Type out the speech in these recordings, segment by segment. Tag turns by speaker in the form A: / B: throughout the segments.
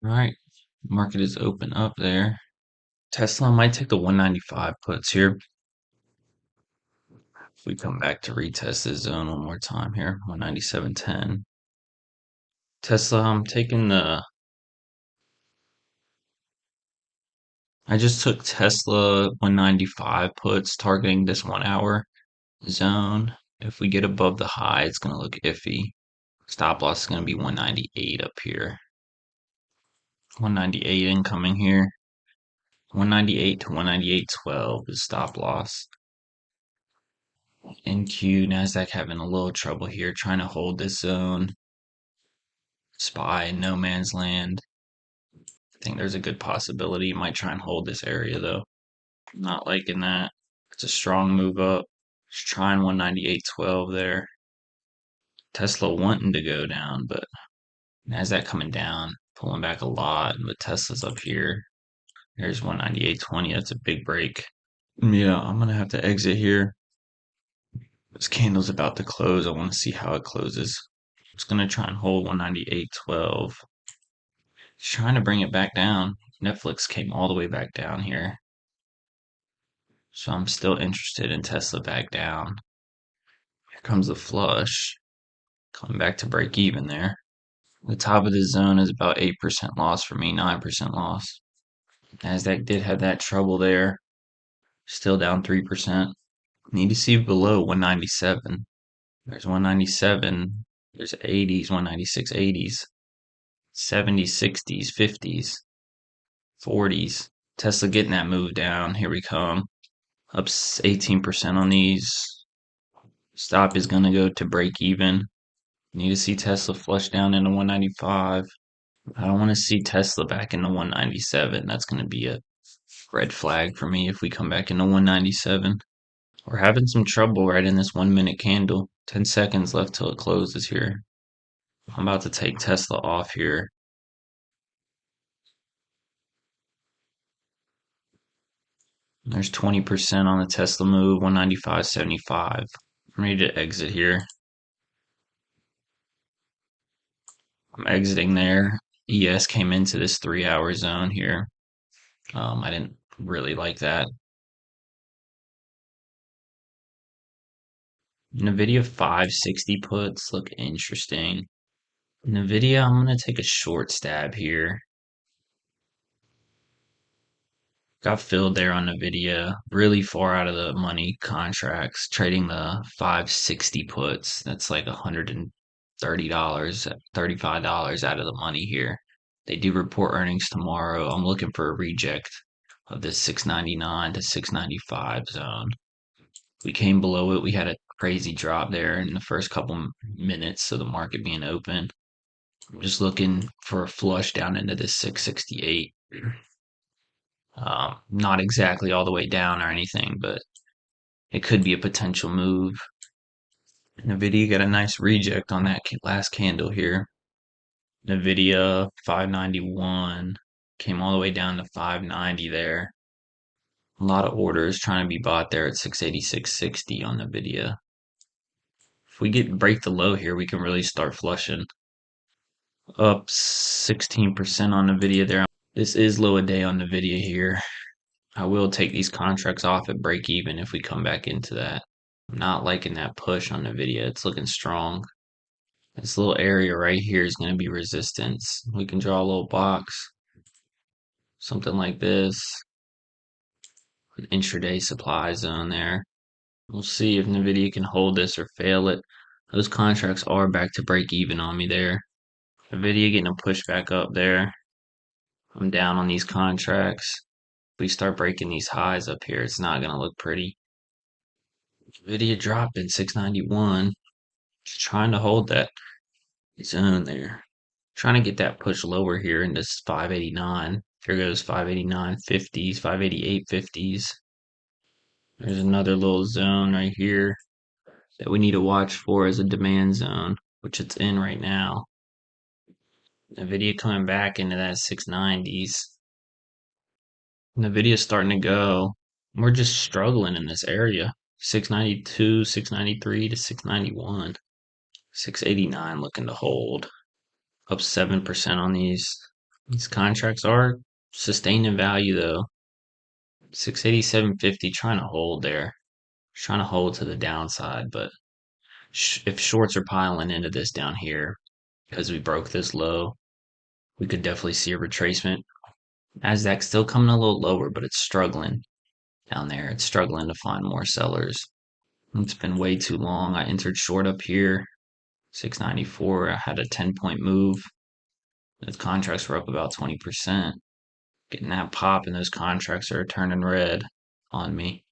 A: All right, market is open up there. Tesla might take the 195 puts here. If we come back to retest this zone one more time here, 197.10. Tesla, I'm taking I just took Tesla 195 puts targeting this 1 hour zone. If we get above the high, it's going to look iffy. Stop loss is going to be 198 up here. 198 incoming here. 198 to 198.12 is stop loss. NQ, NASDAQ having a little trouble here trying to hold this zone. SPY, no man's land. I think there's a good possibility it might try and hold this area though. Not liking that. It's a strong move up. Just trying 198.12 there. Tesla wanting to go down, but NASDAQ coming down, pulling back a lot, but Tesla's up here. There's 198.20. That's a big break. Yeah, I'm gonna have to exit here. This candle's about to close. I want to see how it closes. It's gonna try and hold 198.12. It's trying to bring it back down. Netflix came all the way back down here. So I'm still interested in Tesla back down. Here comes the flush. Coming back to break even there. The top of the zone is about 8% loss for me, 9% loss. NASDAQ did have that trouble there. Still down 3%. Need to see below 197. There's 197. There's 80s, 196, 80s, 70s, 60s, 50s, 40s. Tesla getting that move down. Here we come. Up 18% on these. Stop is going to go to break even. Need to see Tesla flush down into 195. I don't want to see Tesla back into 197. That's going to be a red flag for me if we come back into 197. We're having some trouble right in this 1 minute candle. 10 seconds left till it closes here. I'm about to take Tesla off here. There's 20% on the Tesla move, 195.75. I'm ready to exit here. I'm exiting there. ES came into this 3 hour zone here. I didn't really like that. NVIDIA 560 puts look interesting. NVIDIA, I'm going to take a short stab here. Got filled there on NVIDIA. Really far out of the money contracts. Trading the 560 puts. That's like $130, $35 out of the money here. They do report earnings tomorrow. I'm looking for a reject of this 699 to 695 zone. We came below it. We had a crazy drop there in the first couple minutes of the market being open. I'm just looking for a flush down into this 668. Not exactly all the way down or anything, but it could be a potential move. NVIDIA got a nice reject on that last candle here. NVIDIA 591 came all the way down to 590 there. A lot of orders trying to be bought there at 686.60 on NVIDIA. If we break the low here, we can really start flushing. Up 16% on NVIDIA there. This is low a day on NVIDIA here. I will take these contracts off at break even if we come back into that. I'm not liking that push on NVIDIA. It's looking strong. This little area right here is going to be resistance. We can draw a little box. Something like this. An intraday supply zone there. We'll see if NVIDIA can hold this or fail it. Those contracts are back to break even on me there. NVIDIA getting a push back up there. I'm down on these contracts. If we start breaking these highs up here, it's not going to look pretty. NVIDIA dropped in 691. Just trying to hold that zone there. Trying to get that push lower here into 589. Here goes 589.50s, 588.50s. There's another little zone right here that we need to watch for as a demand zone, which it's in right now. NVIDIA coming back into that 690s. NVIDIA's starting to go. We're just struggling in this area. 692, 693 to 691. 689 looking to hold. Up 7% on these. These contracts are sustained in value though. 687.50 trying to hold there. Trying to hold to the downside, but if shorts are piling into this down here because we broke this low, we could definitely see a retracement. Nasdaq's still coming a little lower, but it's struggling down there. It's struggling to find more sellers. It's been way too long. I entered short up here, 694. I had a 10-point move. Those contracts were up about 20%. Getting that pop, and those contracts are turning red on me.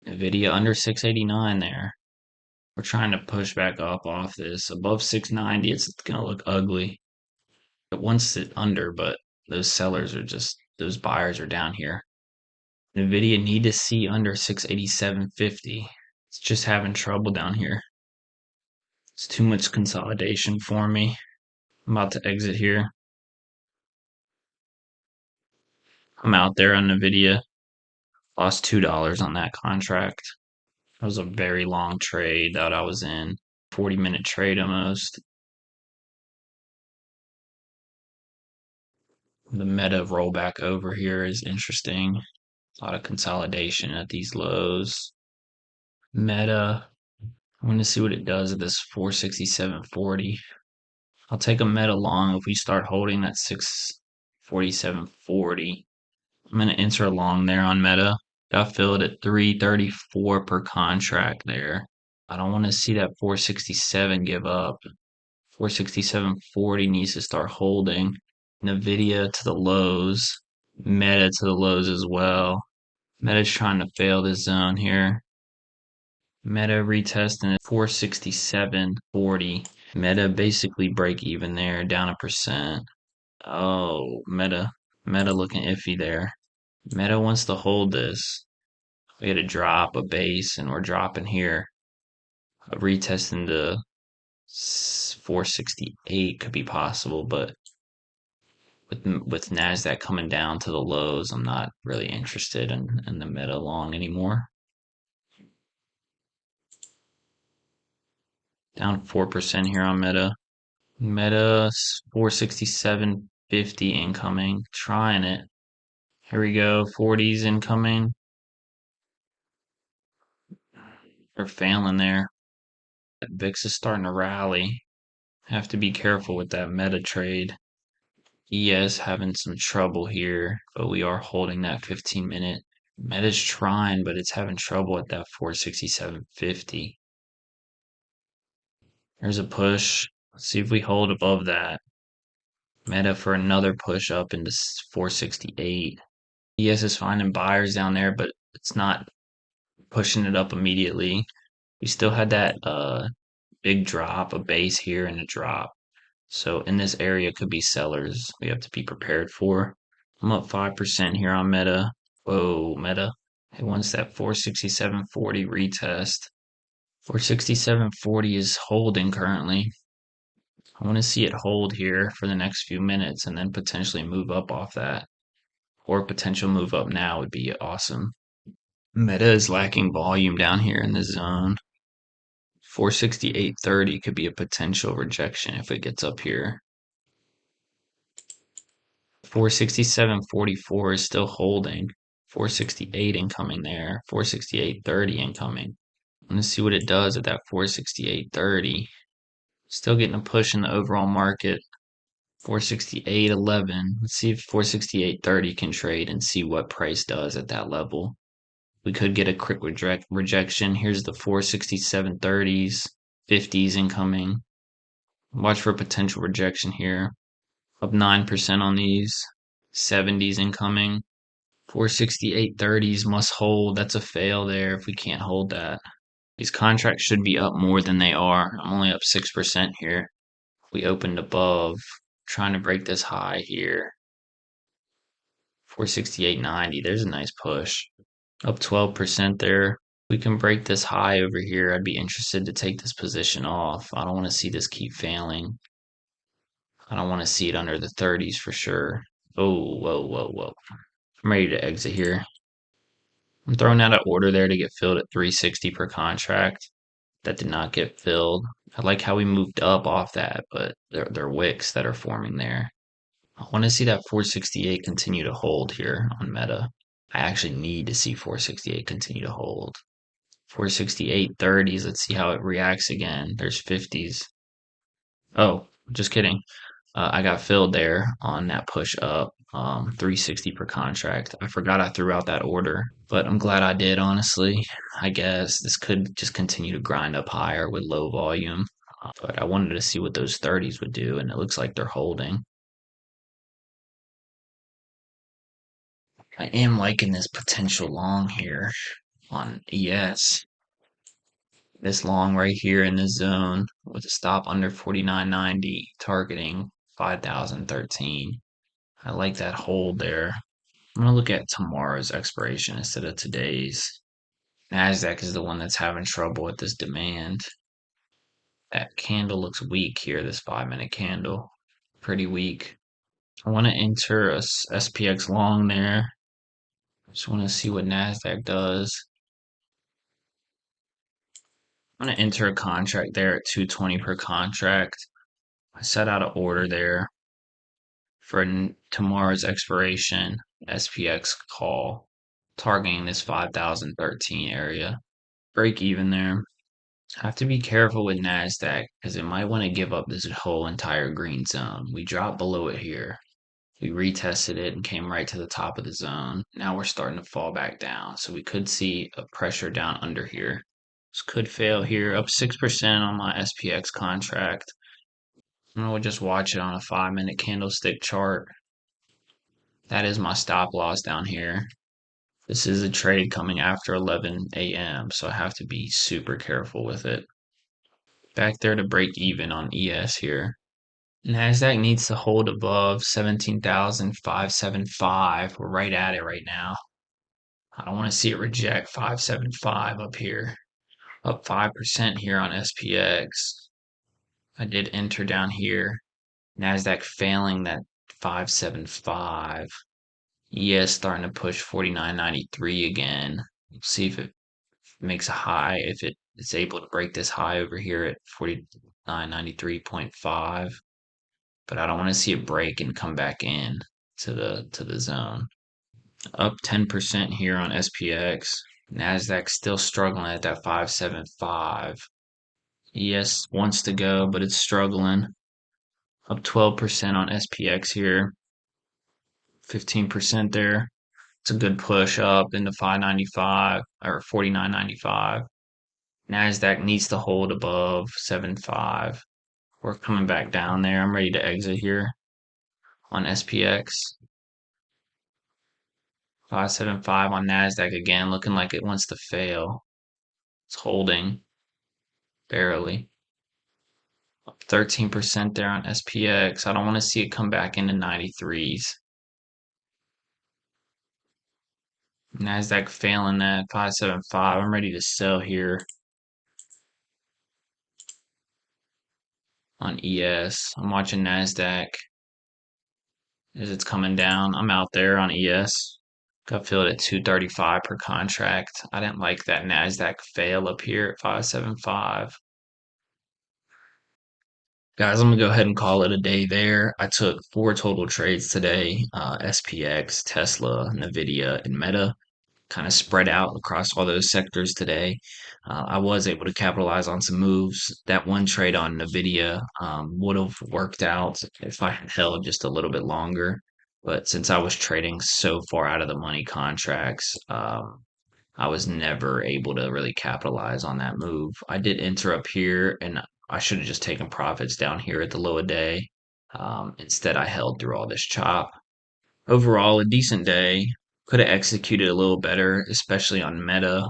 A: NVIDIA under 689 there. We're trying to push back up off this. Above 690, it's going to look ugly. It wants it under, but those sellers are just, those buyers are down here. NVIDIA need to see under 687.50. It's just having trouble down here. It's too much consolidation for me. I'm about to exit here. I'm out there on NVIDIA. Lost $2 on that contract. That was a very long trade that I was in. 40-minute trade almost. The meta rollback over here is interesting. A lot of consolidation at these lows. Meta. I'm going to see what it does at this 467.40. I'll take a meta long if we start holding that 647.40. I'm going to enter a long there on meta. Got filled at 334 per contract there. I don't want to see that 467 give up. 467.40 needs to start holding. NVIDIA to the lows. Meta to the lows as well. Meta's trying to fail this zone here. Meta retesting at 467.40. Meta basically break even there, down 1%. Oh, Meta. Meta looking iffy there. Meta wants to hold this. We had a drop, a base, and we're dropping here. A retest into 468 could be possible, but with Nasdaq coming down to the lows, I'm not really interested in the meta long anymore. Down 4% here on meta. Meta 467.50 incoming. Trying it. Here we go. 40s incoming. They're failing there. VIX is starting to rally. Have to be careful with that meta trade. ES having some trouble here, but we are holding that 15-minute. Meta's trying, but it's having trouble at that 467.50. There's a push. Let's see if we hold above that. Meta for another push up into 468. ES is finding buyers down there, but it's not pushing it up immediately. We still had that big drop, a base here and a drop. So in this area could be sellers we have to be prepared for. I'm up 5% here on Meta. Whoa, Meta. It wants that 467.40 retest. 467.40 is holding currently. I want to see it hold here for the next few minutes and then potentially move up off that. Or potential move up now would be awesome. Meta is lacking volume down here in the zone. 468.30 could be a potential rejection if it gets up here. 467.44 is still holding. 468 incoming there. 468.30 incoming. I'm going to see what it does at that 468.30. Still getting a push in the overall market. 468.11. Let's see if 468.30 can trade and see what price does at that level. We could get a quick rejection. Here's the 467.30s, 50s incoming. Watch for a potential rejection here. Up 9% on these. 70s incoming. 468.30s must hold. That's a fail there if we can't hold that. These contracts should be up more than they are. I'm only up 6% here. We opened above. Trying to break this high here. 468.90. There's a nice push. Up 12% there. We can break this high over here. I'd be interested to take this position off. I don't want to see this keep failing. I don't want to see it under the 30s for sure. Oh, whoa, whoa, whoa. I'm ready to exit here. I'm throwing out an order there to get filled at 360 per contract. That did not get filled. I like how we moved up off that, but they're wicks that are forming there. I want to see that 468 continue to hold here on Meta. I actually need to see 468 continue to hold. 468 30s. Let's see how it reacts again. There's 50s. Oh, just kidding. I got filled there on that push up, 360 per contract. I forgot I threw out that order, but I'm glad I did, honestly. I guess this could just continue to grind up higher with low volume, but I wanted to see what those 30s would do, and it looks like they're holding. I am liking this potential long here on ES. This long right here in this zone with a stop under 49.90, targeting 5,013. I like that hold there. I'm gonna look at tomorrow's expiration instead of today's. Nasdaq is the one that's having trouble with this demand. That candle looks weak here, this 5-minute candle. Pretty weak. I want to enter a SPX long there. Just want to see what Nasdaq does. I'm going to enter a contract there at 220 per contract. I set out an order there for tomorrow's expiration, SPX call, targeting this 5,013 area. Break even there. Have to be careful with NASDAQ because it might want to give up this whole entire green zone. We dropped below it here. We retested it and came right to the top of the zone. Now we're starting to fall back down. So we could see a pressure down under here. This could fail here. Up 6% on my SPX contract. I'm going to just watch it on a 5-minute candlestick chart. That is my stop loss down here. This is a trade coming after 11 a.m. So I have to be super careful with it. Back there to break even on ES here. Nasdaq needs to hold above 17,575. We're right at it right now. I don't want to see it reject 575 up here. Up 5% here on SPX. I did enter down here. Nasdaq failing that 575. ES starting to push 49.93 again. We'll see if it makes a high, if it is able to break this high over here at 49.93.5. But I don't want to see it break and come back in to the zone. Up 10% here on SPX. Nasdaq still struggling at that 575. ES wants to go, but it's struggling. Up 12% on SPX here. 15% there. It's a good push up into 595 or 49.95. Nasdaq needs to hold above 75. We're coming back down there. I'm ready to exit here on SPX. 575 on Nasdaq again, looking like it wants to fail. It's holding barely. Up 13% there on SPX. I don't want to see it come back into 93s. Nasdaq failing that 575. I'm ready to sell here on ES. I'm watching Nasdaq as it's coming down. I'm out there on ES. Got filled at 235 per contract. I didn't like that Nasdaq fail up here at 575. Guys, I'm gonna go ahead and call it a day there. I took 4 total trades today: SPX, Tesla, NVDA, and Meta. Kind of spread out across all those sectors today. I was able to capitalize on some moves. That one trade on NVIDIA would have worked out if I had held just a little bit longer. But since I was trading so far out of the money contracts, I was never able to really capitalize on that move. I did enter up here and I should have just taken profits down here at the low of day. Instead, I held through all this chop. Overall, a decent day. Could have executed a little better, especially on Meta.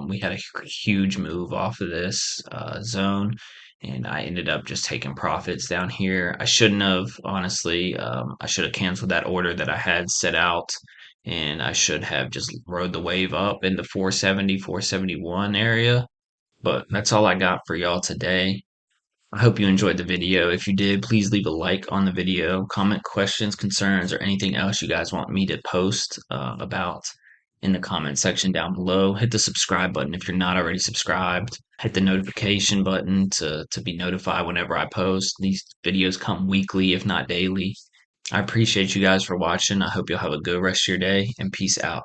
A: We had a huge move off of this zone, and I ended up just taking profits down here. I shouldn't have, honestly. I should have canceled that order that I had set out, and I should have just rode the wave up in the 470, 471 area. But that's all I got for y'all today. I hope you enjoyed the video. If you did, please leave a like on the video, comment questions, concerns, or anything else you guys want me to post about in the comment section down below. Hit the subscribe button if you're not already subscribed. Hit the notification button to be notified whenever I post. These videos come weekly, if not daily. I appreciate you guys for watching. I hope you'll have a good rest of your day and peace out.